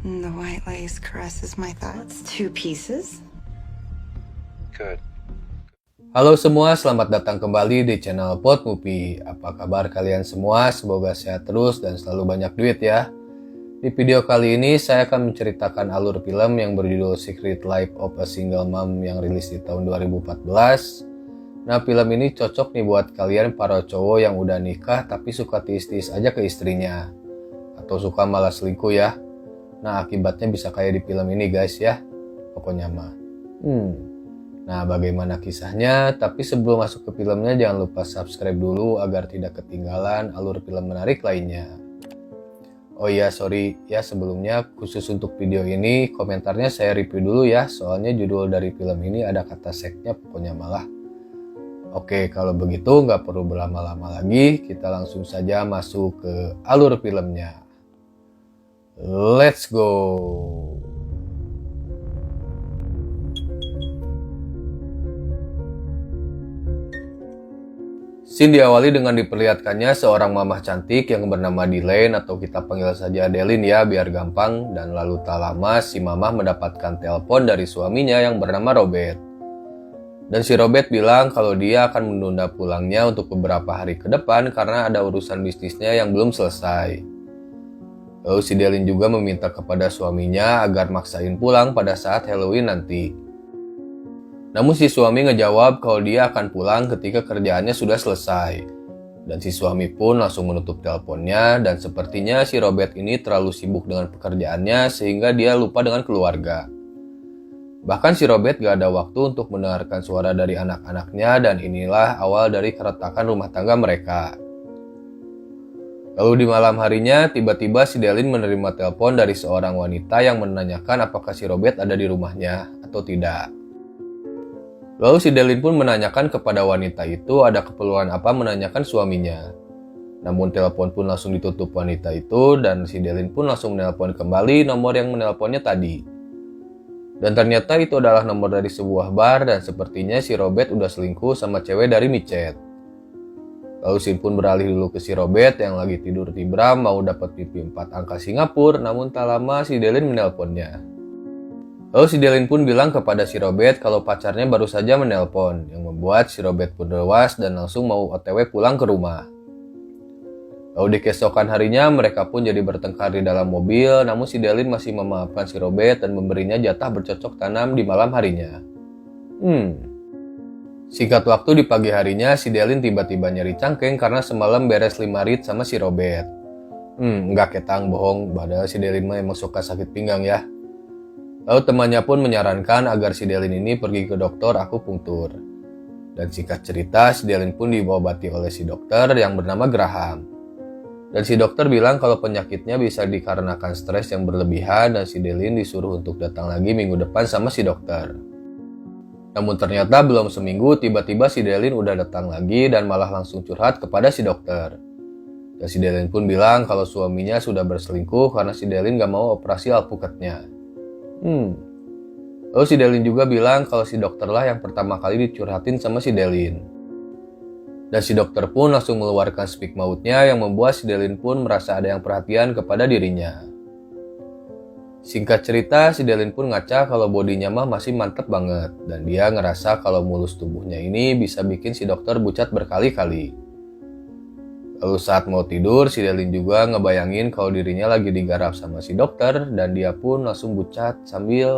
And the white lace caresses my thoughts. 2 pieces. Good. Halo semua, selamat datang kembali di channel Pot Movie. Apa kabar kalian semua? Semoga sehat terus dan selalu banyak duit ya. Di video kali ini saya akan menceritakan alur film yang berjudul Secret Life of a Single Mom yang rilis di tahun 2014. Nah, film ini cocok nih buat kalian para cowok yang udah nikah tapi suka tis-tis aja ke istrinya. Atau suka malah selingkuh ya. Nah, akibatnya bisa kayak di film ini guys ya. Pokoknya mah. Nah, bagaimana kisahnya? Tapi sebelum masuk ke filmnya jangan lupa subscribe dulu agar tidak ketinggalan alur film menarik lainnya. Oh iya, sorry ya sebelumnya, khusus untuk video ini komentarnya saya review dulu ya, soalnya judul dari film ini ada kata seksnya pokoknya malah. Oke, kalau begitu nggak perlu berlama-lama lagi, kita langsung saja masuk ke alur filmnya. Let's go! Scene diawali dengan diperlihatkannya seorang mamah cantik yang bernama Delaine atau kita panggil saja Delin ya biar gampang, dan lalu tak lama si mamah mendapatkan telepon dari suaminya yang bernama Robert. Dan si Robert bilang kalau dia akan menunda pulangnya untuk beberapa hari ke depan karena ada urusan bisnisnya yang belum selesai. Lalu si Delin juga meminta kepada suaminya agar maksain pulang pada saat Halloween nanti. Namun si suami ngejawab kalau dia akan pulang ketika kerjaannya sudah selesai. Dan si suami pun langsung menutup teleponnya dan sepertinya si Robert ini terlalu sibuk dengan pekerjaannya sehingga dia lupa dengan keluarga. Bahkan si Robert gak ada waktu untuk mendengarkan suara dari anak-anaknya dan inilah awal dari keretakan rumah tangga mereka. Lalu di malam harinya tiba-tiba si Delin menerima telepon dari seorang wanita yang menanyakan apakah si Robert ada di rumahnya atau tidak. Lalu si Delin pun menanyakan kepada wanita itu ada keperluan apa menanyakan suaminya. Namun telepon pun langsung ditutup wanita itu dan si Delin pun langsung menelpon kembali nomor yang menelponnya tadi. Dan ternyata itu adalah nomor dari sebuah bar dan sepertinya si Robert udah selingkuh sama cewek dari micet. Lalu Sin pun beralih dulu ke si Robert yang lagi tidur di Bram mau dapat pipi 4 angka Singapura, namun tak lama si Delin menelponnya. Lalu si Delin pun bilang kepada si Robert kalau pacarnya baru saja menelpon, yang membuat si Robert pun lewas dan langsung mau OTW pulang ke rumah. Lalu di keesokan harinya mereka pun jadi bertengkar di dalam mobil, namun si Delin masih memaafkan si Robert dan memberinya jatah bercocok tanam di malam harinya. Singkat waktu di pagi harinya si Delin tiba-tiba nyeri cangkeng karena semalam beres 5 rit sama si Robert. Enggak ketang bohong, padahal si Delin mah emang suka sakit pinggang ya. Lalu temannya pun menyarankan agar si Delin ini pergi ke dokter akupunktur. Dan singkat cerita, si Delin pun diobati oleh si dokter yang bernama Graham. Dan si dokter bilang kalau penyakitnya bisa dikarenakan stres yang berlebihan dan si Delin disuruh untuk datang lagi minggu depan sama si dokter. Namun ternyata belum seminggu tiba-tiba si Delin udah datang lagi dan malah langsung curhat kepada si dokter. Dan si Delin pun bilang kalau suaminya sudah berselingkuh karena si Delin gak mau operasi alpukatnya. Lalu si Delin juga bilang kalau si dokter lah yang pertama kali dicurhatin sama si Delin. Dan si dokter pun langsung mengeluarkan speak mautnya yang membuat si Delin pun merasa ada yang perhatian kepada dirinya. Singkat cerita si Delin pun ngaca kalau bodinya mah masih mantep banget. Dan dia ngerasa kalau mulus tubuhnya ini bisa bikin si dokter bucat berkali-kali. Lalu saat mau tidur, si Delin juga ngebayangin kalau dirinya lagi digarap sama si dokter dan dia pun langsung bucat sambil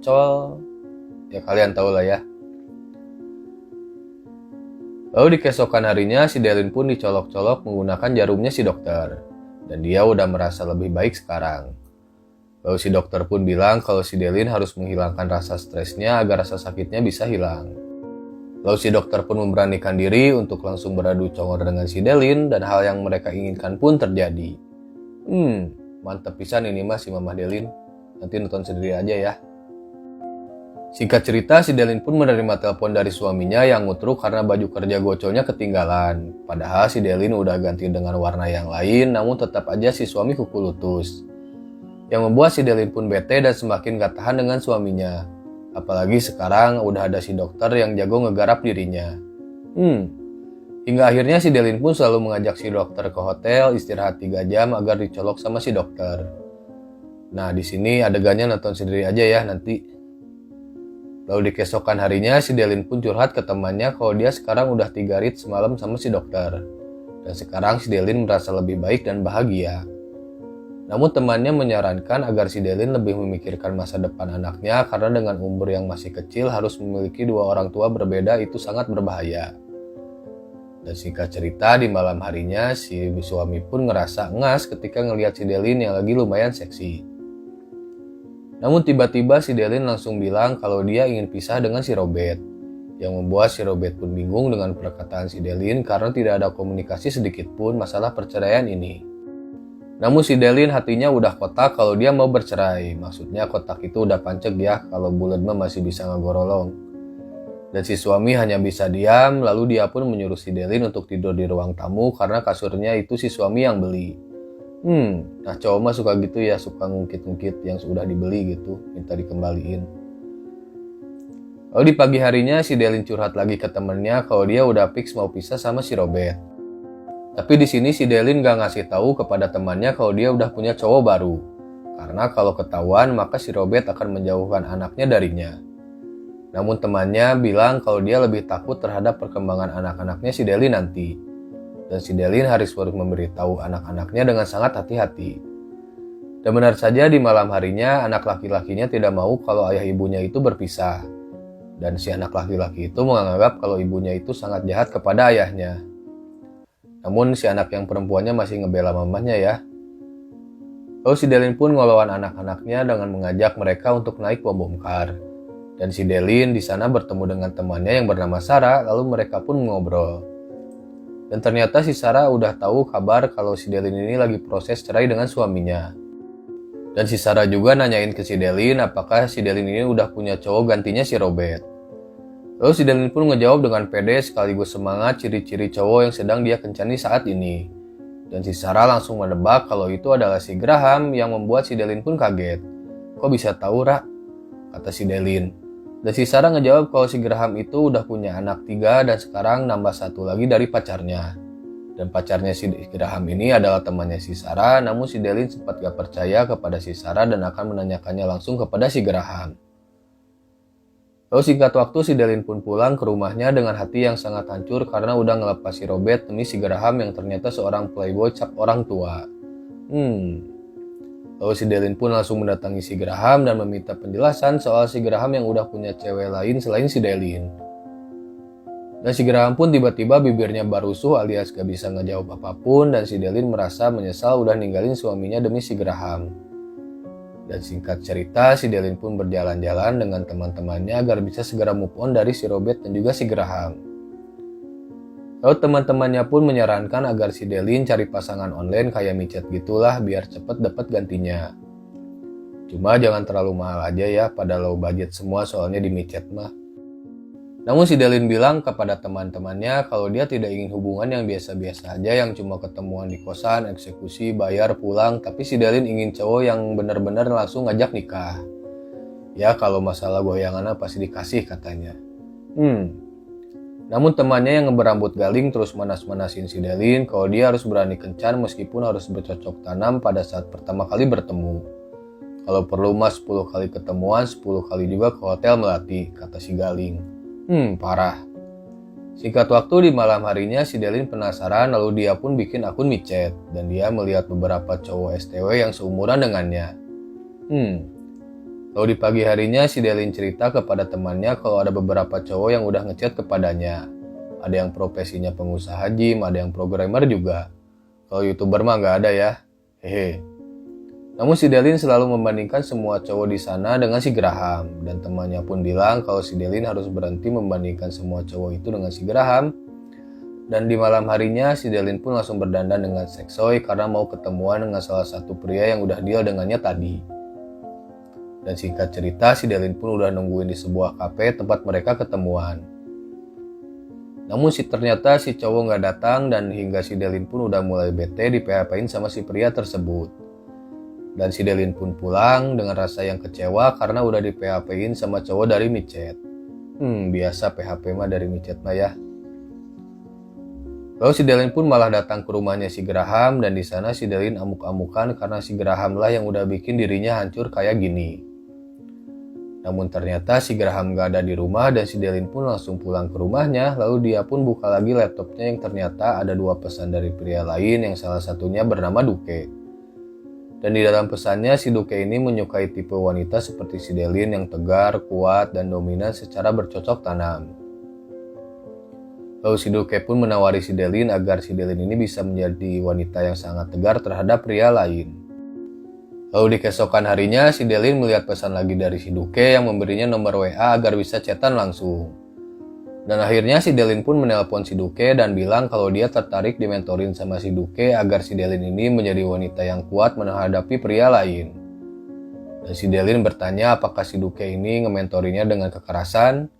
col. Ya kalian tahu lah ya. Lalu di keesokan harinya si Delin pun dicolok-colok menggunakan jarumnya si dokter. Dan dia udah merasa lebih baik sekarang. Lalu si dokter pun bilang kalau si Delin harus menghilangkan rasa stresnya agar rasa sakitnya bisa hilang. Lalu si dokter pun memberanikan diri untuk langsung beradu congor dengan si Delin dan hal yang mereka inginkan pun terjadi. Mantep pisan ini mah si Mamah Delin. Nanti nonton sendiri aja ya. Singkat cerita si Delin pun menerima telepon dari suaminya yang ngutruk karena baju kerja gocolnya ketinggalan. Padahal si Delin udah ganti dengan warna yang lain namun tetap aja si suami kuku lutus. Yang membuat si Delin pun bete dan semakin gak tahan dengan suaminya. Apalagi sekarang udah ada si dokter yang jago ngegarap dirinya. Hingga akhirnya si Delin pun selalu mengajak si dokter ke hotel istirahat 3 jam agar dicolok sama si dokter. Nah, di sini adegannya nonton sendiri aja ya nanti. Lalu di keesokan harinya, si Delin pun curhat ke temannya kalau dia sekarang udah 3 rit semalam sama si dokter. Dan sekarang si Delin merasa lebih baik dan bahagia. Namun temannya menyarankan agar si Delin lebih memikirkan masa depan anaknya karena dengan umur yang masih kecil harus memiliki 2 orang tua berbeda itu sangat berbahaya. Dan singkat cerita, di malam harinya si suami pun ngerasa ngas ketika ngelihat si Delin yang lagi lumayan seksi. Namun tiba-tiba si Delin langsung bilang kalau dia ingin pisah dengan si Robert. Yang membuat si Robert pun bingung dengan perkataan si Delin karena tidak ada komunikasi sedikit pun masalah perceraian ini. Namun si Delin hatinya udah kotak kalau dia mau bercerai. Maksudnya kotak itu udah panceg ya, kalau bulet mah masih bisa ngegorolong. Dan si suami hanya bisa diam, lalu dia pun menyuruh si Delin untuk tidur di ruang tamu karena kasurnya itu si suami yang beli. Nah cowok mah suka gitu ya, suka ngungkit-ngungkit yang sudah dibeli gitu, minta dikembaliin. Lalu di pagi harinya si Delin curhat lagi ke temennya kalau dia udah fix mau pisah sama si Robert. Tapi di sini si Delin gak ngasih tahu kepada temannya kalau dia udah punya cowok baru. Karena kalau ketahuan maka si Robert akan menjauhkan anaknya darinya. Namun temannya bilang kalau dia lebih takut terhadap perkembangan anak-anaknya si Delin nanti. Dan si Delin harus memberitahu anak-anaknya dengan sangat hati-hati. Dan benar saja di malam harinya anak laki-lakinya tidak mau kalau ayah ibunya itu berpisah. Dan si anak laki-laki itu menganggap kalau ibunya itu sangat jahat kepada ayahnya. Namun si anak yang perempuannya masih ngebela mamanya ya. Lalu si Delin pun ngelawan anak-anaknya dengan mengajak mereka untuk naik bom bongkar. Dan si Delin di sana bertemu dengan temannya yang bernama Sarah, lalu mereka pun ngobrol. Dan ternyata si Sarah udah tahu kabar kalau si Delin ini lagi proses cerai dengan suaminya. Dan si Sarah juga nanyain ke si Delin apakah si Delin ini udah punya cowok gantinya si Robert. Lalu si Delin pun ngejawab dengan pede sekaligus semangat ciri-ciri cowok yang sedang dia kencani saat ini. Dan si Sarah langsung menebak kalau itu adalah si Graham yang membuat si Delin pun kaget. Kok bisa tahu, Ra? Kata si Delin. Dan si Sarah ngejawab kalau si Graham itu udah punya anak 3 dan sekarang nambah 1 lagi dari pacarnya. Dan pacarnya si Graham ini adalah temannya si Sarah, namun si Delin sempat gak percaya kepada si Sarah dan akan menanyakannya langsung kepada si Graham. Lalu singkat waktu si Delin pun pulang ke rumahnya dengan hati yang sangat hancur karena udah ngelepas si Robert demi si Graham yang ternyata seorang playboy cap orang tua. Lalu si Delin pun langsung mendatangi si Graham dan meminta penjelasan soal si Graham yang udah punya cewek lain selain si Delin. Dan si Graham pun tiba-tiba bibirnya barusuh alias gak bisa ngejawab apapun dan si Delin merasa menyesal udah ninggalin suaminya demi si Graham. Dan singkat cerita si Delin pun berjalan-jalan dengan teman-temannya agar bisa segera move on dari si Robert dan juga si Graham. Lalu teman-temannya pun menyarankan agar si Delin cari pasangan online kayak micet gitulah biar cepet dapat gantinya. Cuma jangan terlalu mahal aja ya, pada low budget semua soalnya di micet mah. Namun si Delin bilang kepada teman-temannya kalau dia tidak ingin hubungan yang biasa-biasa aja yang cuma ketemuan di kosan, eksekusi, bayar, pulang. Tapi si Delin ingin cowok yang benar-benar langsung ngajak nikah. Ya kalau masalah goyangan pasti dikasih katanya. Namun temannya yang berambut galing terus manas-manasin si Delin kalau dia harus berani kencan meskipun harus bercocok tanam pada saat pertama kali bertemu. Kalau perlu mas 10 kali ketemuan, 10 kali juga ke hotel Melati, kata si Galing. Parah. Singkat waktu di malam harinya si Delin penasaran lalu dia pun bikin akun micet dan dia melihat beberapa cowok STW yang seumuran dengannya. Lalu di pagi harinya si Delin cerita kepada temannya kalau ada beberapa cowok yang udah ngechat kepadanya. Ada yang profesinya pengusaha gym, ada yang programmer juga. Kalau YouTuber mah nggak ada ya. Hehe. Namun si Delin selalu membandingkan semua cowok di sana dengan si Graham. Dan temannya pun bilang kalau si Delin harus berhenti membandingkan semua cowok itu dengan si Graham. Dan di malam harinya si Delin pun langsung berdandan dengan seksoy karena mau ketemuan dengan salah satu pria yang udah deal dengannya tadi. Dan singkat cerita si Delin pun udah nungguin di sebuah kafe tempat mereka ketemuan. Namun ternyata si cowok gak datang dan hingga si Delin pun udah mulai bete di PHP-in sama si pria tersebut. Dan si Delin pun pulang dengan rasa yang kecewa karena udah di PHP-in sama cowok dari micet. Biasa PHP mah dari micet mah ya. Lalu si Delin pun malah datang ke rumahnya si Graham dan di sana si Delin amuk-amukan karena si Graham lah yang udah bikin dirinya hancur kayak gini. Namun ternyata si Graham gak ada di rumah dan si Delin pun langsung pulang ke rumahnya. Lalu dia pun buka lagi laptopnya yang ternyata ada 2 pesan dari pria lain yang salah satunya bernama Duke. Dan di dalam pesannya si Duke ini menyukai tipe wanita seperti si Delin yang tegar, kuat, dan dominan secara bercocok tanam. Lalu si Duke pun menawari si Delin agar si Delin ini bisa menjadi wanita yang sangat tegar terhadap pria lain. Lalu di keesokan harinya si Delin melihat pesan lagi dari si Duke yang memberinya nomor WA agar bisa chatan langsung. Dan akhirnya si Delin pun menelpon si Duke dan bilang kalau dia tertarik dimentorin sama si Duke agar si Delin ini menjadi wanita yang kuat menghadapi pria lain. Dan si Delin bertanya apakah si Duke ini ngementorinya dengan kekerasan.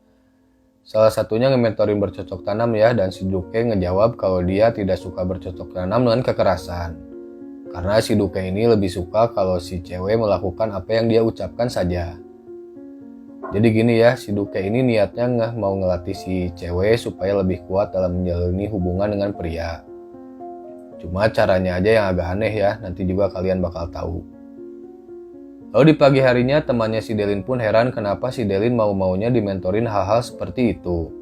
Salah satunya ngementorin bercocok tanam ya, dan si Duke ngejawab kalau dia tidak suka bercocok tanam dengan kekerasan. Karena si Duke ini lebih suka kalau si cewek melakukan apa yang dia ucapkan saja. Jadi gini ya, si Duke ini niatnya mau ngelatih si cewek supaya lebih kuat dalam menjalani hubungan dengan pria. Cuma caranya aja yang agak aneh ya, nanti juga kalian bakal tahu. Lalu di pagi harinya temannya si Delin pun heran kenapa si Delin mau-maunya dimentorin hal-hal seperti itu.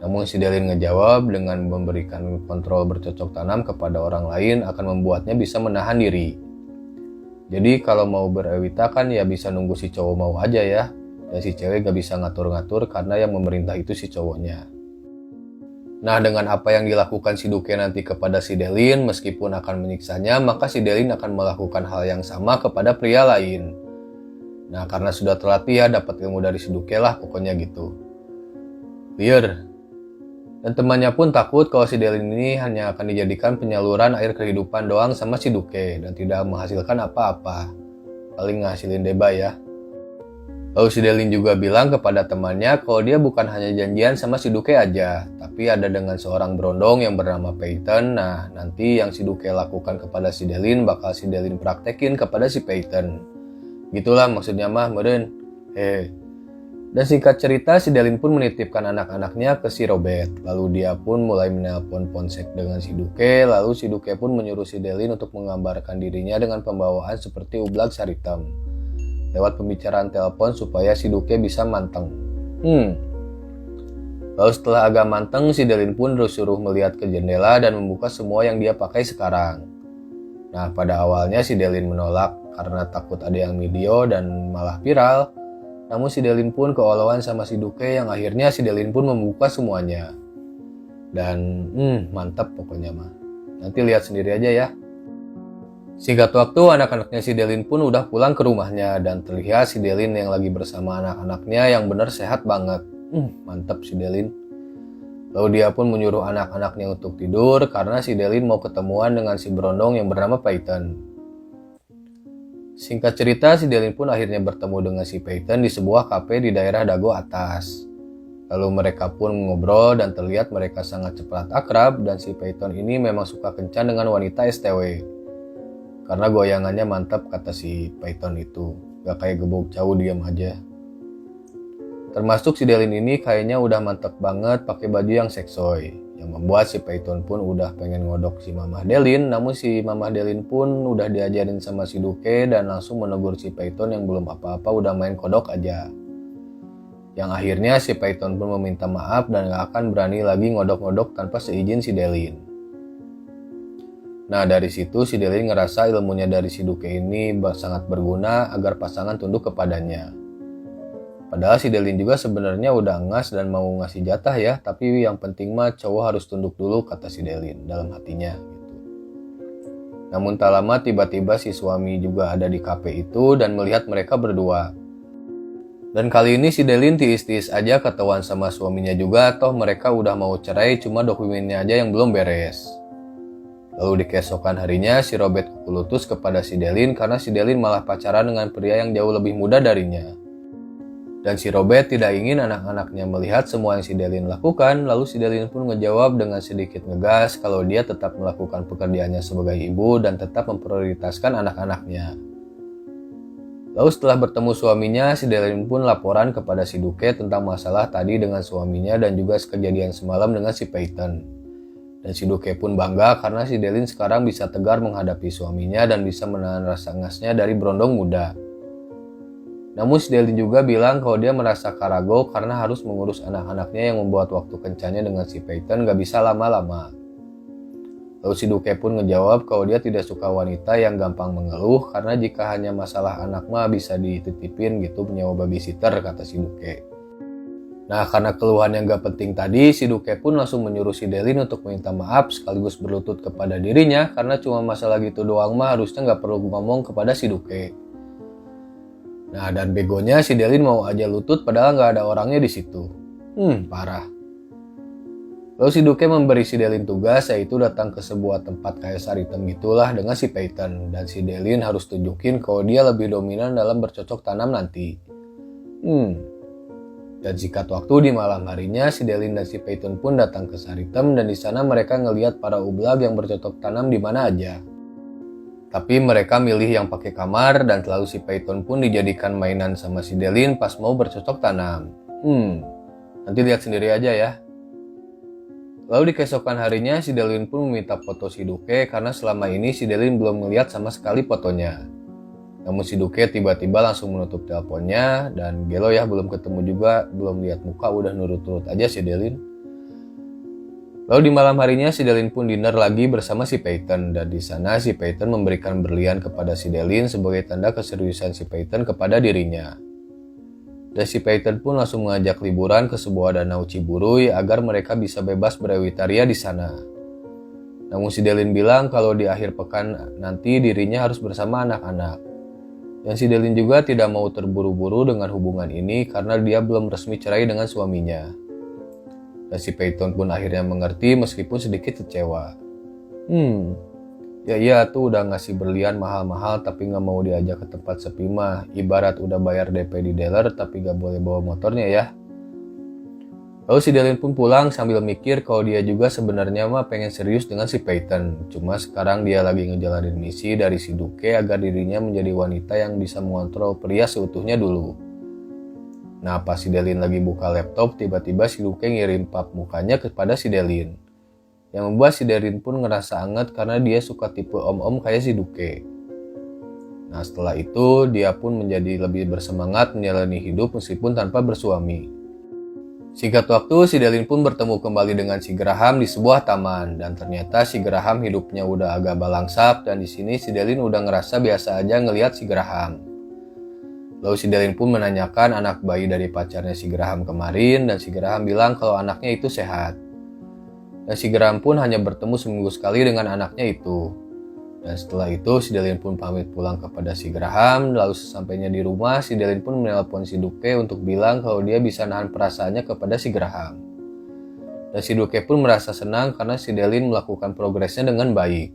Namun si Delin ngejawab dengan memberikan kontrol bercocok tanam kepada orang lain akan membuatnya bisa menahan diri. Jadi kalau mau berewita kan ya bisa nunggu si cowok mau aja ya. Dan si cewek gak bisa ngatur-ngatur karena yang memerintah itu si cowoknya. Nah dengan apa yang dilakukan si Duke nanti kepada si Delin meskipun akan menyiksanya maka si Delin akan melakukan hal yang sama kepada pria lain. Nah karena sudah terlatih ya dapat ilmu dari si Duke lah pokoknya gitu. Liar. Dan temannya pun takut kalau si Delin ini hanya akan dijadikan penyaluran air kehidupan doang sama si Duke dan tidak menghasilkan apa-apa. Paling ngasilin deba ya. Lalu si Delin juga bilang kepada temannya kalau dia bukan hanya janjian sama si Duke aja, tapi ada dengan seorang berondong yang bernama Peyton. Nah, nanti yang si Duke lakukan kepada si Delin bakal si Delin praktekin kepada si Peyton. Gitulah maksudnya mah, meren. Dan singkat cerita, si Delin pun menitipkan anak-anaknya ke si Robert. Lalu dia pun mulai menelpon ponsek dengan si Duke. Lalu si Duke pun menyuruh si Delin untuk menggambarkan dirinya dengan pembawaan seperti ublak saritem. Lewat pembicaraan telepon supaya si Duke bisa manteng. Lalu setelah agak manteng, si Delin pun disuruh melihat ke jendela dan membuka semua yang dia pakai sekarang. Nah, pada awalnya si Delin menolak karena takut ada yang video dan malah viral. Namun si Delin pun keoloan sama si Duke yang akhirnya si Delin pun membuka semuanya. Dan mantap pokoknya mah. Nanti lihat sendiri aja ya. Singkat waktu, anak-anaknya si Delin pun udah pulang ke rumahnya dan terlihat si Delin yang lagi bersama anak-anaknya yang benar sehat banget. Mantap si Delin. Lalu dia pun menyuruh anak-anaknya untuk tidur karena si Delin mau ketemuan dengan si berondong yang bernama Peyton. Singkat cerita, si Delin pun akhirnya bertemu dengan si Peyton di sebuah kafe di daerah Dago Atas. Lalu mereka pun ngobrol dan terlihat mereka sangat cepat akrab dan si Peyton ini memang suka kencan dengan wanita STW. Karena goyangannya mantap kata si Peyton itu, gak kayak gebuk jauh diam aja. Termasuk si Delin ini kayaknya udah mantap banget pakai baju yang seksoy, yang membuat si Peyton pun udah pengen ngodok si Mamah Delin. Namun si Mamah Delin pun udah diajarin sama si Duke dan langsung menegur si Peyton yang belum apa-apa udah main kodok aja. Yang akhirnya si Peyton pun meminta maaf dan gak akan berani lagi ngodok-ngodok tanpa seizin si Delin. Nah dari situ si Delin ngerasa ilmunya dari si Duke ini sangat berguna agar pasangan tunduk kepadanya. Padahal si Delin juga sebenarnya udah ngas dan mau ngasih jatah ya, tapi yang penting mah cowok harus tunduk dulu kata si Delin dalam hatinya gitu. Namun tak lama tiba-tiba si suami juga ada di kafe itu dan melihat mereka berdua. Dan kali ini si Delin tiis-tiis aja ketahuan sama suaminya juga, toh mereka udah mau cerai cuma dokumennya aja yang belum beres. Lalu di keesokan harinya si Robert kulutus kepada si Delin karena si Delin malah pacaran dengan pria yang jauh lebih muda darinya. Dan si Robert tidak ingin anak-anaknya melihat semua yang si Delin lakukan. Lalu si Delin pun ngejawab dengan sedikit ngegas kalau dia tetap melakukan pekerjaannya sebagai ibu dan tetap memprioritaskan anak-anaknya. Lalu setelah bertemu suaminya, si Delin pun laporan kepada si Duke tentang masalah tadi dengan suaminya dan juga kejadian semalam dengan si Peyton. Dan si Duke pun bangga karena si Delin sekarang bisa tegar menghadapi suaminya dan bisa menahan rasa ngasnya dari berondong muda. Namun si Delin juga bilang kalau dia merasa karago karena harus mengurus anak-anaknya yang membuat waktu kencannya dengan si Peyton gak bisa lama-lama. Lalu si Duke pun ngejawab kalau dia tidak suka wanita yang gampang mengeluh karena jika hanya masalah anak mah bisa dititipin gitu nyewa babysitter, kata si Duke. Nah, karena keluhan yang gak penting tadi, si Duke pun langsung menyuruh si Delin untuk minta maaf sekaligus berlutut kepada dirinya karena cuma masalah gitu doang mah harusnya gak perlu ngomong kepada si Duke. Nah, dan begonya si Delin mau aja lutut padahal gak ada orangnya di situ. Parah. Lalu si Duke memberi si Delin tugas yaitu datang ke sebuah tempat kayak saritem gitulah dengan si Peyton. Dan si Delin harus tunjukin kalau dia lebih dominan dalam bercocok tanam nanti. Dan sikat waktu di malam harinya, si Delin dan si Peyton pun datang ke saritem dan di sana mereka ngelihat para ublag yang bercocok tanam di mana aja. Tapi mereka milih yang pakai kamar dan selalu si Peyton pun dijadikan mainan sama si Delin pas mau bercocok tanam. Nanti lihat sendiri aja ya. Lalu di keesokan harinya si Delin pun meminta foto si Duke karena selama ini si Delin belum melihat sama sekali fotonya. Namun si Duke tiba-tiba langsung menutup teleponnya dan gelo ya belum ketemu juga, belum lihat muka udah nurut-nurut aja si Delin. Lalu di malam harinya si Delin pun dinner lagi bersama si Peyton dan di sana si Peyton memberikan berlian kepada si Delin sebagai tanda keseriusan si Peyton kepada dirinya. Dan si Peyton pun langsung mengajak liburan ke sebuah danau Ciburuy agar mereka bisa bebas berewitaria di sana. Namun si Delin bilang kalau di akhir pekan nanti dirinya harus bersama anak-anak. Dan si Delin juga tidak mau terburu-buru dengan hubungan ini karena dia belum resmi cerai dengan suaminya. Dan si Peyton pun akhirnya mengerti meskipun sedikit kecewa. Ya iya tuh udah ngasih berlian mahal-mahal tapi gak mau diajak ke tempat sepi mah. Ibarat udah bayar DP di dealer tapi gak boleh bawa motornya ya. Lalu si Delin pun pulang sambil mikir kalau dia juga sebenarnya mah pengen serius dengan si Peyton. Cuma sekarang dia lagi ngejalanin misi dari si Duke agar dirinya menjadi wanita yang bisa mengontrol pria seutuhnya dulu. Nah pas si Delin lagi buka laptop tiba-tiba si Duke ngirim pap mukanya kepada si Delin. Yang membuat si Delin pun ngerasa anget karena dia suka tipe om-om kayak si Duke. Nah setelah itu dia pun menjadi lebih bersemangat menjalani hidup meskipun tanpa bersuami. Singkat waktu si Delin pun bertemu kembali dengan si Graham di sebuah taman dan ternyata si Graham hidupnya udah agak balangsap dan di sini si Delin udah ngerasa biasa aja ngelihat si Graham. Lalu si Delin pun menanyakan anak bayi dari pacarnya si Graham kemarin dan si Graham bilang kalau anaknya itu sehat. Dan si Graham pun hanya bertemu seminggu sekali dengan anaknya itu. Dan setelah itu si Delin pun pamit pulang kepada si Graham. Lalu sesampainya di rumah si Delin pun menelpon si Duke untuk bilang kalau dia bisa nahan perasaannya kepada si Graham. Dan si Duke pun merasa senang karena si Delin melakukan progresnya dengan baik.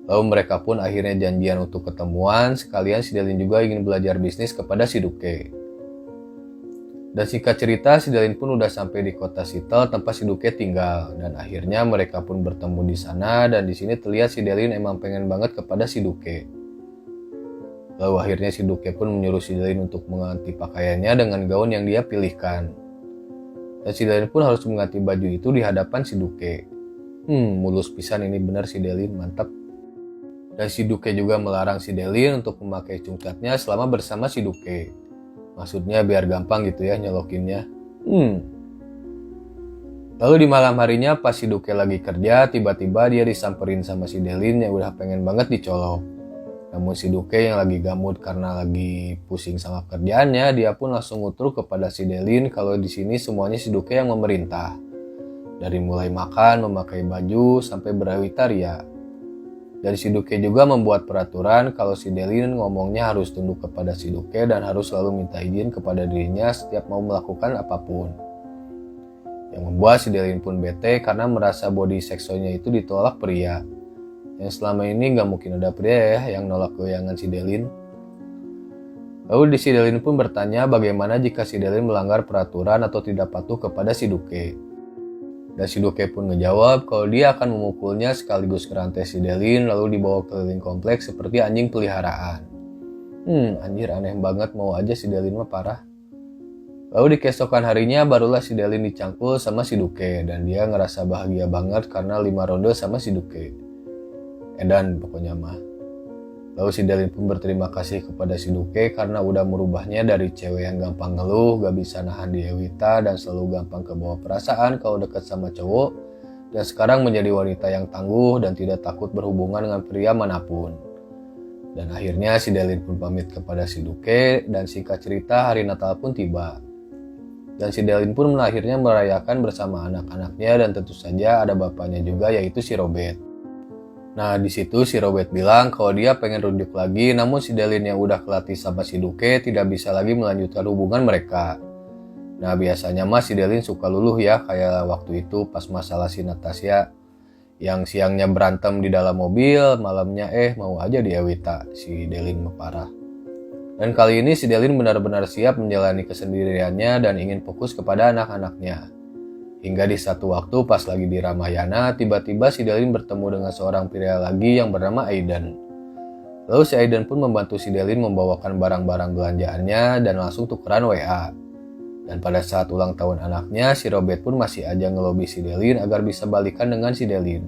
Lalu mereka pun akhirnya janjian untuk ketemuan. Sekalian si Delin juga ingin belajar bisnis kepada si Duke. Dan singkat cerita, si Delin pun udah sampai di kota Seattle tempat si Duke tinggal. Dan akhirnya mereka pun bertemu di sana dan di sini terlihat si Delin emang pengen banget kepada si Duke. Lalu akhirnya si Duke pun menyuruh si Delin untuk mengganti pakaiannya dengan gaun yang dia pilihkan. Dan si Delin pun harus mengganti baju itu di hadapan si Duke. Mulus pisan ini benar si Delin, mantap. Dan si Duke juga melarang si Delin untuk memakai cungcatnya selama bersama si Duke. Maksudnya biar gampang gitu ya nyolokinnya. Lalu di malam harinya pas si Duke lagi kerja, tiba-tiba dia disamperin sama si Delin yang udah pengen banget dicolok. Namun si Duke yang lagi gamut karena lagi pusing sama kerjaannya, dia pun langsung ngutruk kepada si Delin kalau di sini semuanya si Duke yang memerintah. Dari mulai makan, memakai baju, sampai berawitaria. Dan si Duke juga membuat peraturan kalau si Delin ngomongnya harus tunduk kepada si Duke dan harus selalu minta izin kepada dirinya setiap mau melakukan apapun. Yang membuat si Delin pun bete karena merasa body seksualnya itu ditolak pria. Yang selama ini gak mungkin ada pria ya yang nolak goyangan si Delin. Lalu si Delin pun bertanya bagaimana jika si Delin melanggar peraturan atau tidak patuh kepada si Duke. Dan si Duke pun ngejawab kalau dia akan memukulnya sekaligus ngerantai si Delin lalu dibawa keliling kompleks seperti anjing peliharaan. Anjir aneh banget, mau aja si Delin mah parah. Lalu di keesokan harinya barulah si Delin dicangkul sama si Duke dan dia ngerasa bahagia banget karena 5 ronde sama si Duke. Edan pokoknya mah. Lalu si Delin pun berterima kasih kepada si Duke karena udah merubahnya dari cewek yang gampang ngeluh, gak bisa nahan di Ewita dan selalu gampang kebawa perasaan kalau deket sama cowok, dan sekarang menjadi wanita yang tangguh dan tidak takut berhubungan dengan pria manapun. Dan akhirnya si Delin pun pamit kepada si Duke dan singkat cerita hari Natal pun tiba. Dan si Delin pun akhirnya merayakan bersama anak-anaknya dan tentu saja ada bapaknya juga yaitu si Robert. Nah di situ si Robert bilang kalau dia pengen rujuk lagi, namun si Delin yang udah kelatih sama si Duke tidak bisa lagi melanjutkan hubungan mereka. Nah biasanya mah si Delin suka luluh ya, kayak waktu itu pas masalah si Natasha yang siangnya berantem di dalam mobil, malamnya mau aja di Ewita, si Delin mah parah. Dan kali ini si Delin benar-benar siap menjalani kesendiriannya dan ingin fokus kepada anak-anaknya. Hingga di satu waktu pas lagi di Ramayana, tiba-tiba si Delin bertemu dengan seorang pria lagi yang bernama Aidan. Lalu si Aidan pun membantu si Delin membawakan barang-barang belanjaannya dan langsung tukeran WA. Dan pada saat ulang tahun anaknya, si Robert pun masih aja ngelobi si Delin agar bisa balikan dengan si Delin.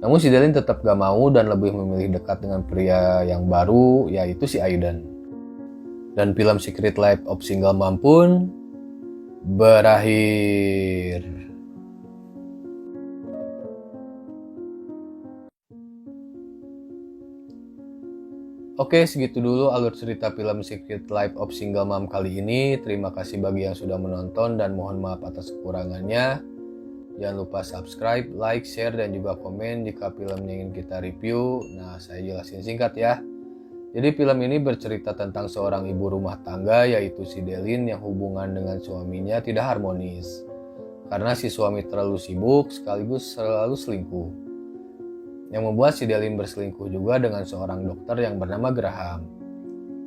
Namun si Delin tetap gak mau dan lebih memilih dekat dengan pria yang baru, yaitu si Aidan. Dan film Secret Life of Single Mom pun berakhir. Oke, segitu dulu alur cerita film Secret Life of Single Mom kali ini. Terima kasih bagi yang sudah menonton dan mohon maaf atas kekurangannya. Jangan lupa subscribe, like, share, dan juga komen jika filmnya ingin kita review. Nah, saya jelasin singkat ya. Jadi film ini bercerita tentang seorang ibu rumah tangga yaitu si Delin yang hubungan dengan suaminya tidak harmonis. Karena si suami terlalu sibuk sekaligus selalu selingkuh. Yang membuat si Delin berselingkuh juga dengan seorang dokter yang bernama Graham.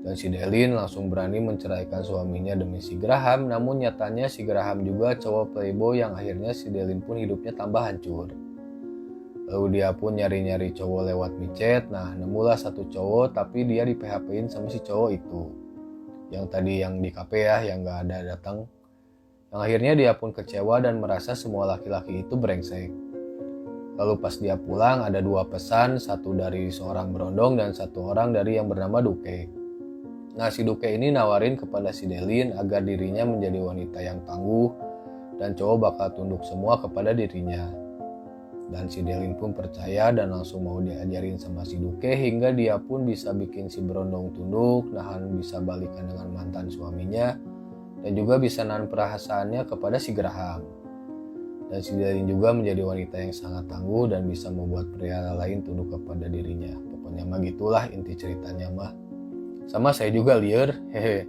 Dan si Delin langsung berani menceraikan suaminya demi si Graham, namun nyatanya si Graham juga cowok playboy yang akhirnya si Delin pun hidupnya tambah hancur. Lalu dia pun nyari-nyari cowok lewat micet, nah nemulah satu cowok tapi dia di PHP-in sama si cowok itu. Yang tadi yang di kafe ya, yang gak ada datang. Yang akhirnya dia pun kecewa dan merasa semua laki-laki itu brengsek. Lalu pas dia pulang ada 2 pesan, satu dari seorang berondong dan satu orang dari yang bernama Duke. Nah si Duke ini nawarin kepada si Delin agar dirinya menjadi wanita yang tangguh dan cowok bakal tunduk semua kepada dirinya. Dan si Delin pun percaya dan langsung mau diajarin sama si Duke hingga dia pun bisa bikin si berondong tunduk, nahan bisa balikan dengan mantan suaminya, dan juga bisa nahan perasaannya kepada si Graham. Dan si Delin juga menjadi wanita yang sangat tangguh dan bisa membuat pria lain tunduk kepada dirinya. Pokoknya mah gitulah inti ceritanya mah. Sama saya juga liar, hehe.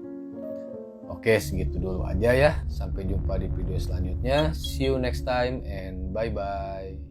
Oke, segitu dulu aja ya. Sampai jumpa di video selanjutnya. See you next time and bye-bye.